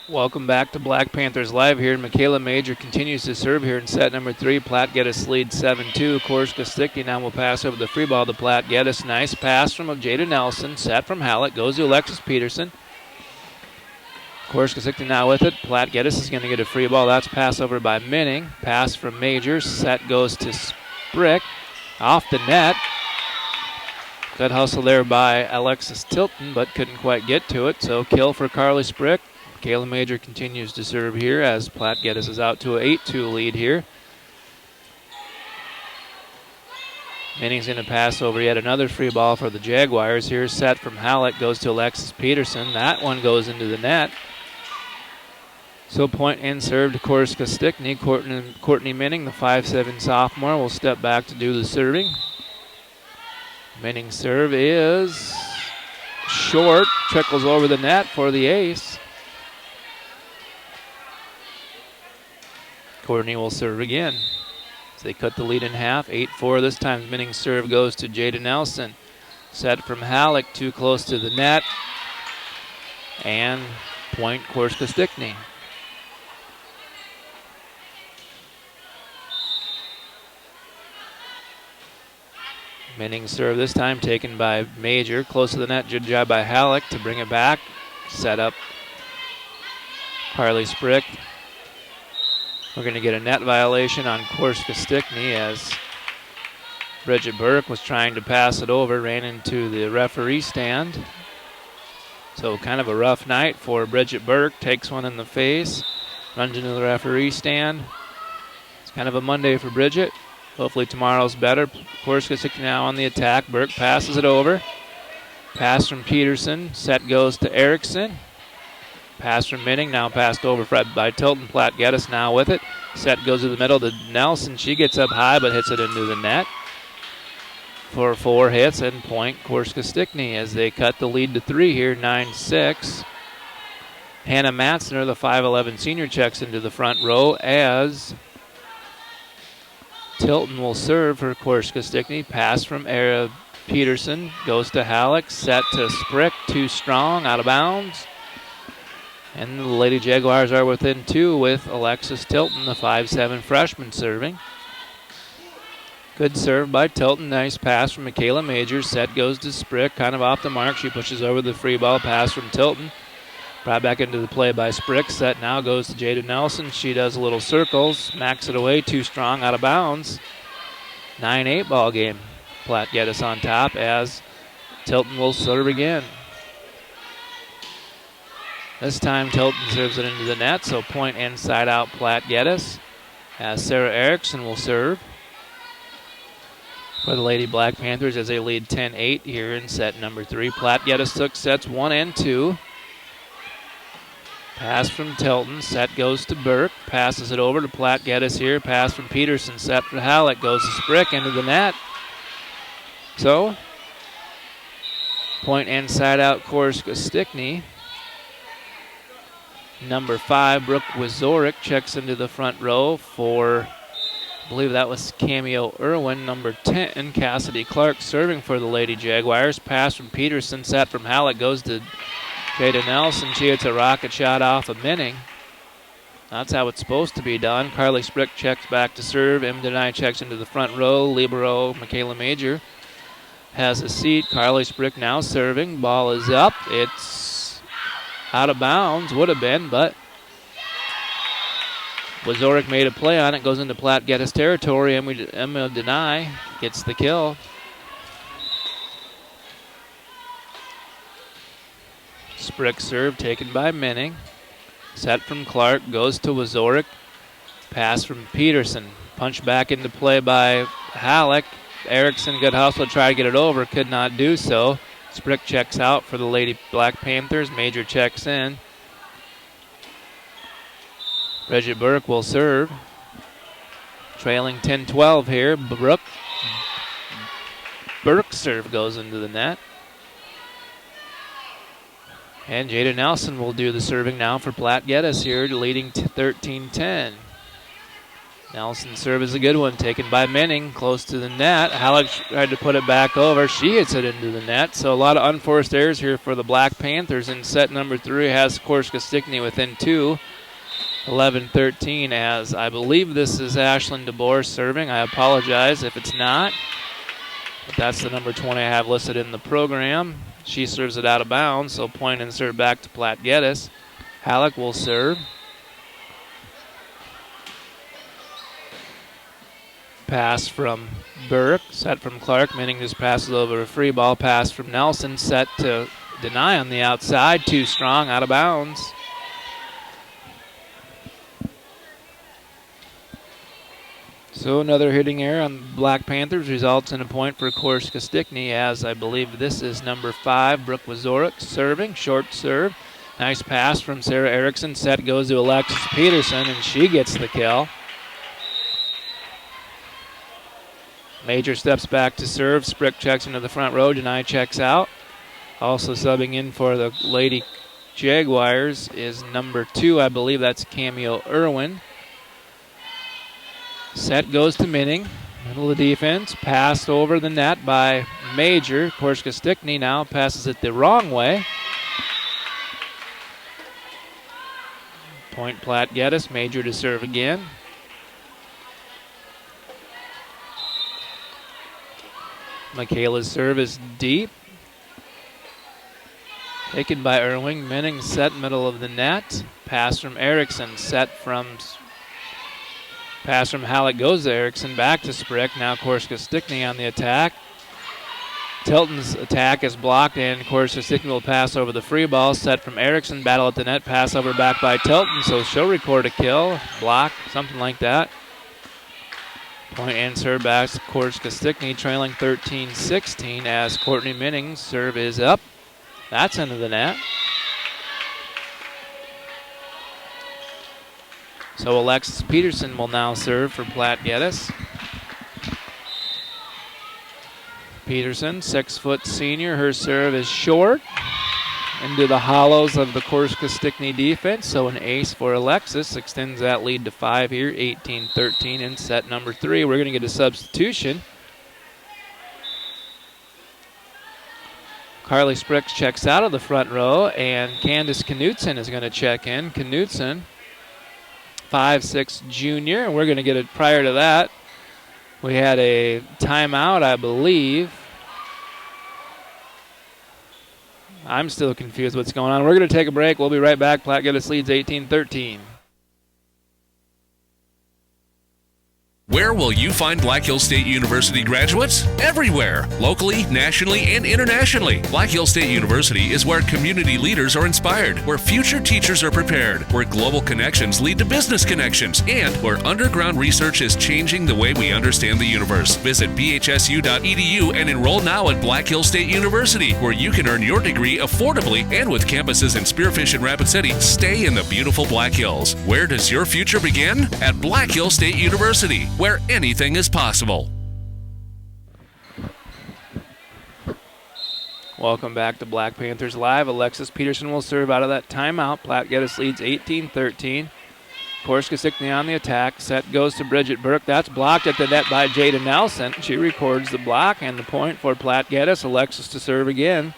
Welcome back to Black Panthers Live here. Michaela Major continues to serve here in set number 3. Platte-Geddes leads 7-2. Corsica-Stickney now will pass over the free ball to Platte-Geddes. Nice pass from Jada Nelson. Set from Hallett. Goes to Alexis Peterson. Corsica-Stickney now with it. Platte-Geddes is going to get a free ball. That's pass over by Minning. Pass from Major. Set goes to Sprick. Off the net. Good hustle there by Alexis Tilton, but couldn't quite get to it. So kill for Carly Sprick. Kayla Major continues to serve here as Platte-Geddes is out to an 8-2 lead here. Minning's going to pass over yet another free ball for the Jaguars here. Set from Hallett goes to Alexis Peterson. That one goes into the net. So point and serve to Corsica-Stickney. Courtney Minning, the 5'7" sophomore, will step back to do the serving. Minning's serve is short. Trickles over the net for the ace. Courtney will serve again. So they cut the lead in half. 8-4 this time. Minning's serve goes to Jada Nelson. Set from Halleck, too close to the net. And point Corsica-Stickney. Minning's serve this time taken by Major. Close to the net. Good job by Halleck to bring it back. Set up Carly Sprick. We're going to get a net violation on Corsica-Stickney as Bridget Burke was trying to pass it over, ran into the referee stand. So kind of a rough night for Bridget Burke. Takes one in the face, runs into the referee stand. It's kind of a Monday for Bridget. Hopefully tomorrow's better. Corsica-Stickney now on the attack. Burke passes it over. Pass from Peterson. Set goes to Erickson. Pass from Minning, now passed over by Tilton. Platte-Geddes now with it. Set goes to the middle to Nelson. She gets up high but hits it into the net for 4 hits and point Corsica-Stickney as they cut the lead to 3 here, 9-6. Hannah Matzner, the 5'11" senior, checks into the front row as Tilton will serve for Corsica-Stickney. Pass from Peterson, goes to Halleck. Set to Sprick, too strong, out of bounds. And the Lady Jaguars are within 2 with Alexis Tilton, the 5'7" freshman, serving. Good serve by Tilton. Nice pass from Michaela Major. Set goes to Sprick, kind of off the mark. She pushes over the free ball. Pass from Tilton. Brought back into the play by Sprick. Set now goes to Jada Nelson. She does a little circle, smacks it away, too strong, out of bounds. 9-8 ball game. Platte-Geddes on top as Tilton will serve again. This time Tilton serves it into the net, so point inside out Platte-Geddes as Sarah Erickson will serve for the Lady Black Panthers as they lead 10-8 here in set number 3. Platte-Geddes took sets 1 and 2. Pass from Tilton, set goes to Burke, passes it over to Platte-Geddes here. Pass from Peterson, set for Halleck, goes to Sprick into the net. So, point inside out Corsica-Stickney. Number 5, Brooke Wazorek, checks into the front row for, I believe that was Cameo Irwin. Number 10, Cassidy Clark, serving for the Lady Jaguars. Pass from Peterson, set from Halleck, goes to Jada Nelson. She hits a rocket shot off of Minning. That's how it's supposed to be done. Carly Sprick checks back to serve. Denai checks into the front row. Libero Michaela Major has a seat. Carly Sprick now serving. Ball is up. It's out of bounds, would have been, but Wazorek made a play on it, goes into Platte-Geddes territory. Emma Denai gets the kill. Sprick serve taken by Minning. Set from Clark, goes to Wazorek. Pass from Peterson. Punch back into play by Halleck. Erickson, good hustle, try to get it over, could not do so. Sprick checks out for the Lady Black Panthers. Major checks in. Bridget Burke will serve. Trailing 10-12 here. Burke's serve goes into the net. And Jada Nelson will do the serving now for Platte-Geddes here, leading 13-10. Nelson's serve is a good one, taken by Menning, close to the net. Halleck tried to put it back over. She hits it into the net. So a lot of unforced errors here for the Black Panthers. In set number 3 has Corsica-Stickney within 2. 11-13, as I believe this is Ashlyn DeBoer serving. I apologize if it's not. But that's the number 20 I have listed in the program. She serves it out of bounds, so point and serve back to Platte-Geddes. Halleck will serve. Pass from Burke, set from Clark. Menning just passes over a free ball. Pass from Nelson, set to deny on the outside. Too strong, out of bounds. So another hitting error on Black Panthers results in a point for Corsica-Stickney, as I believe this is number 5, Brooke Wazorek, serving. Short serve. Nice pass from Sarah Erickson. Set goes to Alexis Peterson, and she gets the kill. Major steps back to serve. Sprick checks into the front row. Denai checks out. Also subbing in for the Lady Jaguars is number 2. I believe that's Cameo Irwin. Set goes to Menning. Middle of the defense. Passed over the net by Major. Corsica-Stickney now passes it the wrong way. Point Platte-Geddes. Major to serve again. Michaela's serve is deep. Taken by Irwin. Menning set middle of the net. Pass from Erickson. Pass from Halleck goes to Erickson. Back to Sprick. Now Corsica-Stickney on the attack. Tilton's attack is blocked, and Corsica-Stickney will pass over the free ball. Set from Erickson. Battle at the net. Pass over back by Tilton. So she'll record a kill. Block. Something like that. Point and serve back to Corsica-Stickney, trailing 13-16 as Courtney Menning's serve is up. That's into the net. So Alexis Peterson will now serve for Platte-Geddes. Peterson, 6-foot senior. Her serve is short into the hollows of the Corsica-Stickney defense. So an ace for Alexis extends that lead to 5 here, 18-13 in set number 3. We're going to get a substitution. Carly Sprick checks out of the front row, and Candace Knutson is going to check in. Knutson, 5'6" junior, and we're going to get it prior to that. We had a timeout, I believe. I'm still confused what's going on. We're going to take a break. We'll be right back. Platte-Geddes leads 18-13. Where will you find Black Hills State University graduates? Everywhere, locally, nationally, and internationally. Black Hills State University is where community leaders are inspired, where future teachers are prepared, where global connections lead to business connections, and where underground research is changing the way we understand the universe. Visit bhsu.edu and enroll now at Black Hills State University, where you can earn your degree affordably and with campuses in Spearfish and Rapid City. Stay in the beautiful Black Hills. Where does your future begin? At Black Hills State University, where anything is possible. Welcome back to Black Panthers Live. Alexis Peterson will serve out of that timeout. Platte-Geddes leads 18-13. Corsica-Stickney on the attack. Set goes to Bridget Burke. That's blocked at the net by Jada Nelson. She records the block and the point for Platte-Geddes. Alexis to serve again.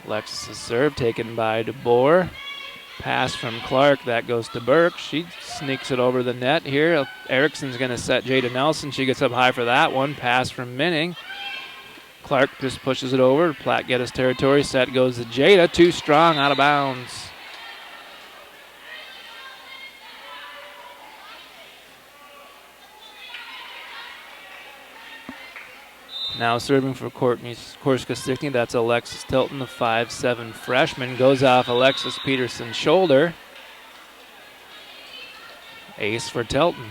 Alexis' serve taken by DeBoer. Pass from Clark, that goes to Burke. She sneaks it over the net here. Erickson's going to set Jada Nelson. She gets up high for that one. Pass from Menning. Clark just pushes it over. Platte-Geddes territory. Set goes to Jada. Too strong, out of bounds. Now serving for Corsica-Stickney, that's Alexis Tilton, the 5'7" freshman. Goes off Alexis Peterson's shoulder. Ace for Tilton.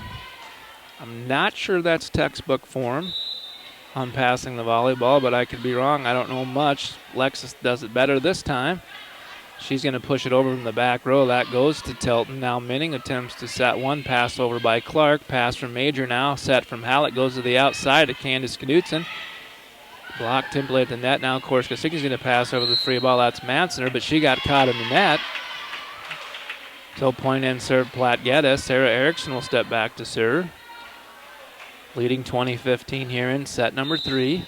I'm not sure that's textbook form on passing the volleyball, but I could be wrong. I don't know much. Lexus does it better this time. She's going to push it over from the back row. That goes to Tilton. Now Minning attempts to set one. Pass over by Clark. Pass from Major now. Set from Hallett. Goes to the outside to Candace Knudsen. Block Timpley at the net. Now Corsica-Stickney's going to pass over the free ball. That's Mansoner, but she got caught in the net. So point in serve Platte-Geddes. Sarah Erickson will step back to serve. Leading 20-15 here in set number 3.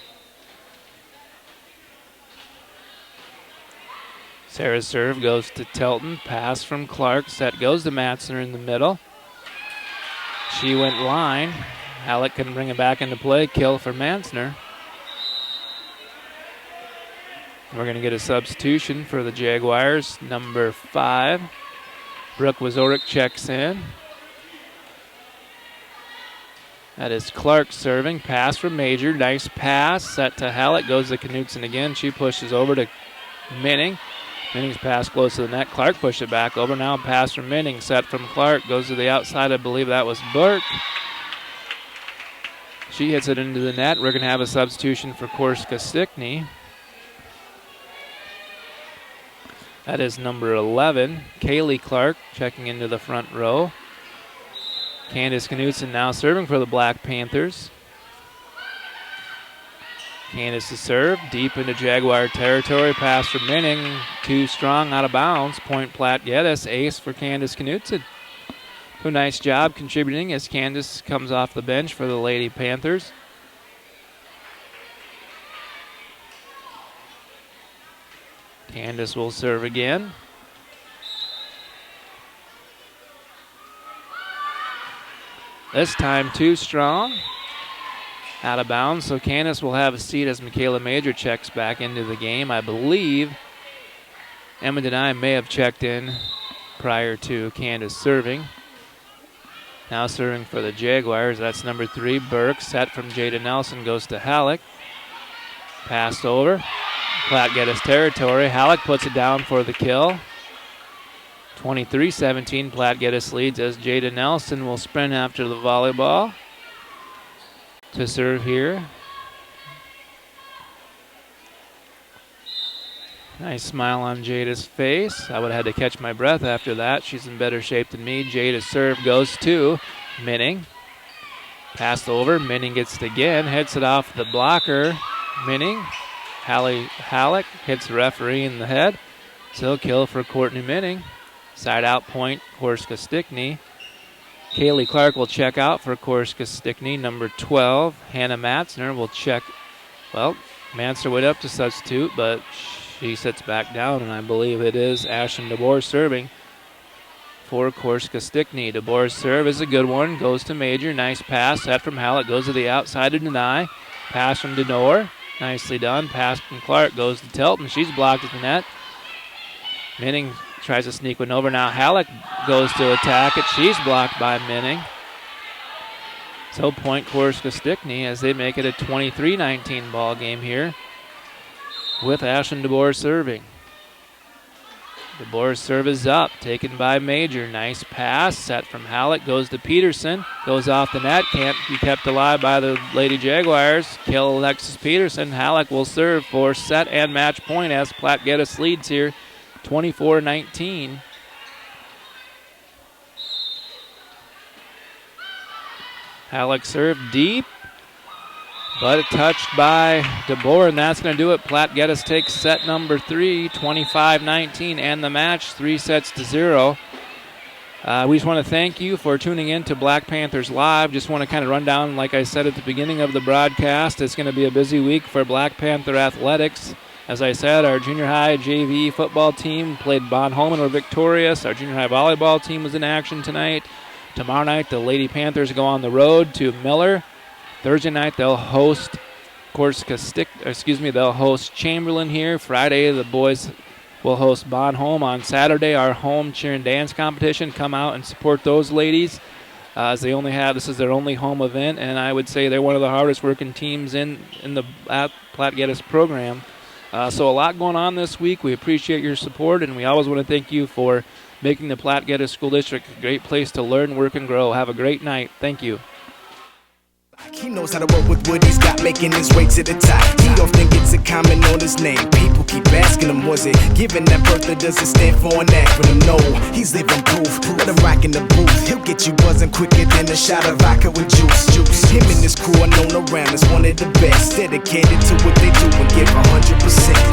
Sarah's serve goes to Tilton. Pass from Clark. Set goes to Mansoner in the middle. She went line. Hallett couldn't bring it back into play. Kill for Mansoner. We're going to get a substitution for the Jaguars. Number 5. Brooke Wazorek checks in. That is Clark serving. Pass from Major. Nice pass. Set to Hallett. Goes to Knudsen again. She pushes over to Minning. Minning's pass close to the net. Clark pushed it back over. Now pass from Minning. Set from Clark. Goes to the outside. I believe that was Burke. She hits it into the net. We're going to have a substitution for Corsica-Stickney. That is number 11, Kaylee Clark, checking into the front row. Candace Knudsen now serving for the Black Panthers. Candace to serve, deep into Jaguar territory. Pass for Minning, too strong, out of bounds. Point Platte-Geddes, ace for Candace Knudsen. So nice job contributing as Candace comes off the bench for the Lady Panthers. Candace will serve again. This time too strong. Out of bounds, so Candace will have a seat as Michaela Major checks back into the game. I believe Emma Denai may have checked in prior to Candace serving. Now serving for the Jaguars, that's number 3, Burke. Set from Jada Nelson, goes to Halleck. Passed over. Platte-Geddes territory. Halleck puts it down for the kill. 23-17, Platte-Geddes leads as Jada Nelson will sprint after the volleyball to serve here. Nice smile on Jada's face. I would have had to catch my breath after that. She's in better shape than me. Jada's serve goes to Minning. Passed over. Minning gets it again. Hits it off the blocker. Minning. Halleck hits the referee in the head. Still kill for Courtney Minning. Side out point, Corsica-Stickney. Kaylee Clark will check out for Corsica-Stickney. Number 12, Hannah Mansoner will check. Well, Mansoner went up to substitute, but she sits back down, and I believe it is Ashlyn DeBoer serving for Corsica-Stickney. DeBoer's serve is a good one. Goes to Major. Nice pass. Set from Hallett. Goes to the outside to Denai. Pass from Denor. Nicely done. Pass from Clark. Goes to Tilton. She's blocked at the net. Minning tries to sneak one over. Now Halleck goes to attack it. She's blocked by Minning. So point Corsica-Stickney as they make it a 23-19 ball game here with Ashlyn DeBoer serving. DeBoer's serve is up, taken by Major. Nice pass, set from Hallett, goes to Peterson, goes off the net, can't be kept alive by the Lady Jaguars. Kill Alexis Peterson. Halleck will serve for set and match point as Platte-Geddes leads here, 24-19. Halleck serve deep, but touched by DeBoer, and that's going to do it. Platte-Geddes takes set number 3, 25-19, and the match 3-0. We just want to thank you for tuning in to Black Panthers Live. Just want to kind of run down, like I said at the beginning of the broadcast, it's going to be a busy week for Black Panther Athletics. As I said, our junior high JV football team played Bonhomme and were victorious. Our junior high volleyball team was in action tonight. Tomorrow night, the Lady Panthers go on the road to Miller. Thursday night, they'll host they'll host Chamberlain here. Friday, the boys will host Bonhomme. On Saturday, our home cheer and dance competition. Come out and support those ladies. As this is their only home event, and I would say they're one of the hardest working teams in the Platte-Geddes program. So a lot going on this week. We appreciate your support, and we always want to thank you for making the Platte-Geddes School District a great place to learn, work, and grow. Have a great night. Thank you. He knows how to work with what he's got, making his way to the top. He often gets a comment on his name. People keep asking him, was it given that birth or does it stand for an acronym? No, he's living proof. Let him rock in the booth. He'll get you buzzing quicker than a shot of vodka with juice. Him and his crew are known around as one of the best. Dedicated to what they do and give 100%.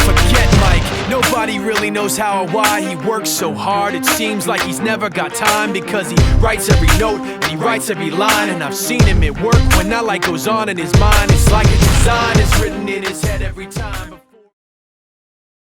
Forget Mike, nobody really knows how or why he works so hard. It seems like he's never got time because he writes every note and he writes every line. And I've seen him at work when that light goes on in his mind. It's like a design is written in his head every time.